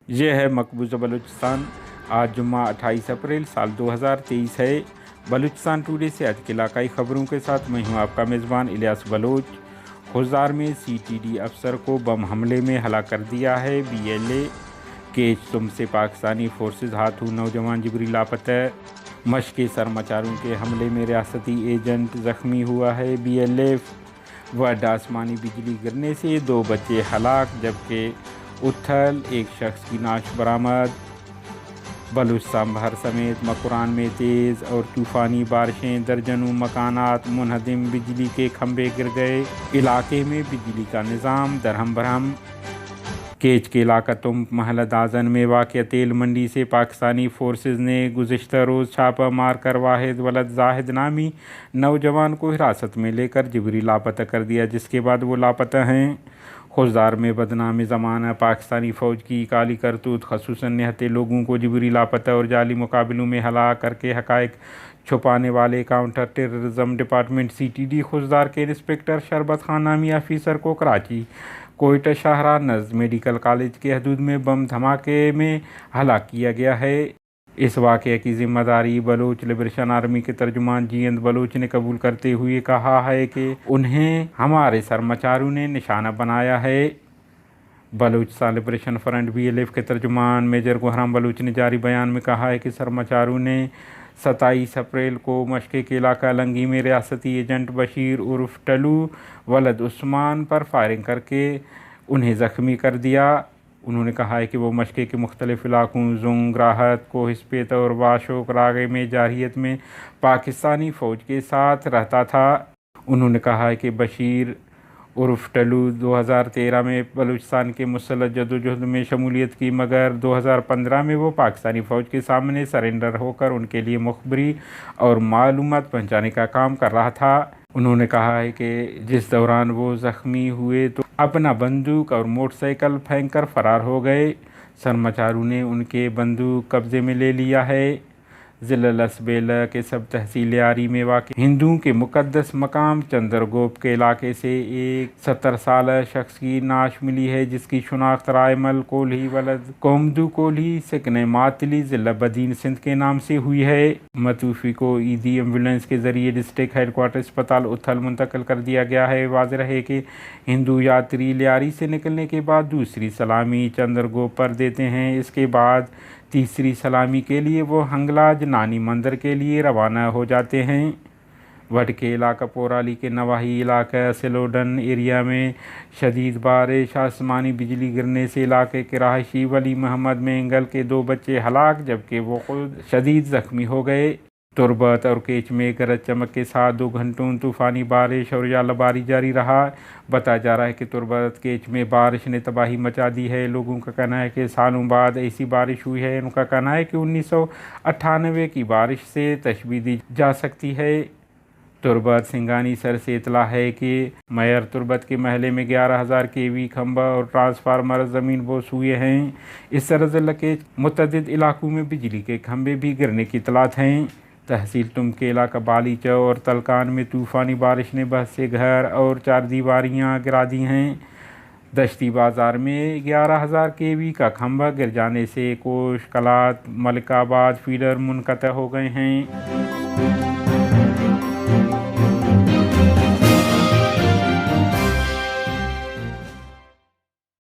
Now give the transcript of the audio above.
ये है मकबूजा बलूचिस्तान। आज जुम्मा 28 अप्रैल साल 2023 है। बलूचिस्तान टुडे से आज की इलाकाई खबरों के साथ मैं हूँ आपका मेज़बान इलियास बलोच। खुजार में CTD अफसर को बम हमले में हलाक कर दिया है। BLA के तुम से पाकिस्तानी फोर्सेज हाथों नौजवान जिबरी लापता। मशक़ सरमाचारों के हमले में रियासती एजेंट ज़ख्मी हुआ है। BLF व आसमानी बिजली गिरने से 2 बच्चे हलाक, जबकि उथल एक शख्स की नाश बरामद। बलूचिस्तान भर समेत मकुरान में तेज़ और तूफ़ानी बारिशें, दर्जनों मकानात मुनहदिम, बिजली के खंभे गिर गए। इलाके में बिजली का निज़ाम दरहम बरहम। केच के इलाका तुम महल दाजन में वाक़िया तेल मंडी से पाकिस्तानी फोर्सेज ने गुज़िश्ता रोज़ छापा मार कर वाहिद वलद जाहिद नामी नौजवान को हिरासत में लेकर जिबरी लापता कर दिया, जिसके बाद वो लापता हैं। खुजार में बदनाम ज़माना पाकिस्तानी फ़ौज की काली करतूत, ख़ुसूसन निहत्ते लोगों को जिबरी लापता और जाली मुकाबलों में हलाक करके हक़ाइक़ छुपाने वाले काउंटर टेररिज्म डिपार्टमेंट CTD खुजार के इंस्पेक्टर शरबत खान नामी ऑफिसर को कराची कोयटा शाहरा नज़ मेडिकल कॉलेज के हदूद में बम धमाके में हलाक किया गया है। इस वाक़े की ज़िम्मेदारी बलोच लिबरेशन आर्मी के तर्जुमान जीएंद बलोच ने कबूल करते हुए कहा है कि उन्हें हमारे सरमाचारों ने निशाना बनाया है। बलूचिस्तान लिबरेशन फ्रंट BLF के तर्जुमान मेजर गुहराम बलूच ने जारी बयान में कहा है कि सरमाचारों ने 27 अप्रैल को मशक़ के इलाका लंगी में रियासती एजेंट बशीर उर्फ टलू वलद उस्मान पर फायरिंग करके उन्हें ज़ख्मी कर दिया। उन्होंने कहा है कि वो मशक़ के मुख्तलिफ़ इलाकों जुंग, राहत, कोहिस्पेत और वाशोक रागे में जारहियत में पाकिस्तानी फ़ौज के साथ रहता था। उन्होंने कहा है कि बशीर उर्फ टलू 2013 में बलूचिस्तान के मुसल्लह जदोजहद में शमूलियत की, मगर 2015 में वो पाकिस्तानी फ़ौज के सामने सरेंडर होकर उनके लिए मुखबरी और मालूमात पहुँचाने का काम कर रहा था। उन्होंने कहा है कि जिस दौरान वो ज़ख्मी हुए तो अपना बंदूक और मोटरसाइकिल फेंक कर फ़रार हो गए। सरमाचारों ने उनके बंदूक कब्ज़े में ले लिया है। ज़िला लसबेला के सब तहसील यारी में वाक़ हिंदुओं के मुक़द्दस मकाम चंद्रगोप के इलाके से एक 70 साल शख्स की नाश मिली है, जिसकी शुनाख्त रायमल कोल्ही वलद कोमदू कोल्ही सिकने मातली ज़िला बदीन सिंध के नाम से हुई है। मतूफ़ी को ईदी एम्बुलेंस के ज़रिए डिस्ट्रिक्ट हेडक्वार्टर अस्पताल उथल मुंतकिल कर दिया गया है। वाज़ेह है कि हिंदू यात्री लियारी से निकलने के बाद दूसरी सलामी चंद्रगोप पर देते हैं। इसके बाद तीसरी सलामी के लिए वो हंगलाज नानी मंदिर के लिए रवाना हो जाते हैं। वड के इलाका पोराली के नवाही इलाका सिलोडन एरिया में शदीद बारिश, आसमानी बिजली गिरने से इलाके के रहायशी वली मोहम्मद मेंगल के 2 बच्चे हलाक, जबकि वो खुद शदीद ज़ख्मी हो गए। तुरबत और केच में गरज चमक के साथ 2 घंटों तूफ़ानी बारिश और यालाबारी जारी रहा। बताया जा रहा है कि तुरबत केच में बारिश ने तबाही मचा दी है। लोगों का कहना है कि सालों बाद ऐसी बारिश हुई है। उनका कहना है कि 1998 की बारिश से तशबीह दी जा सकती है। तुरबत सिंगानी सर से इतला है कि मैयर तुरबत के महले में 11,000 kV खंभा और ट्रांसफार्मर ज़मीन बोस हुए हैं। इस तरह ज़िला के मुतअद्दिद इलाकों में बिजली के खंभे भी गिरने की इतलात हैं। तहसील तुम के इलाका बालीचौ और तलकान में तूफ़ानी बारिश ने बहुत से घर और 4 दीवारियाँ गिरा दी हैं। दश्ती बाज़ार में 11,000 kV का खंभा गिर जाने से कोश, कलात, मलिकाबाद फीडर मुनक़ता हो गए हैं।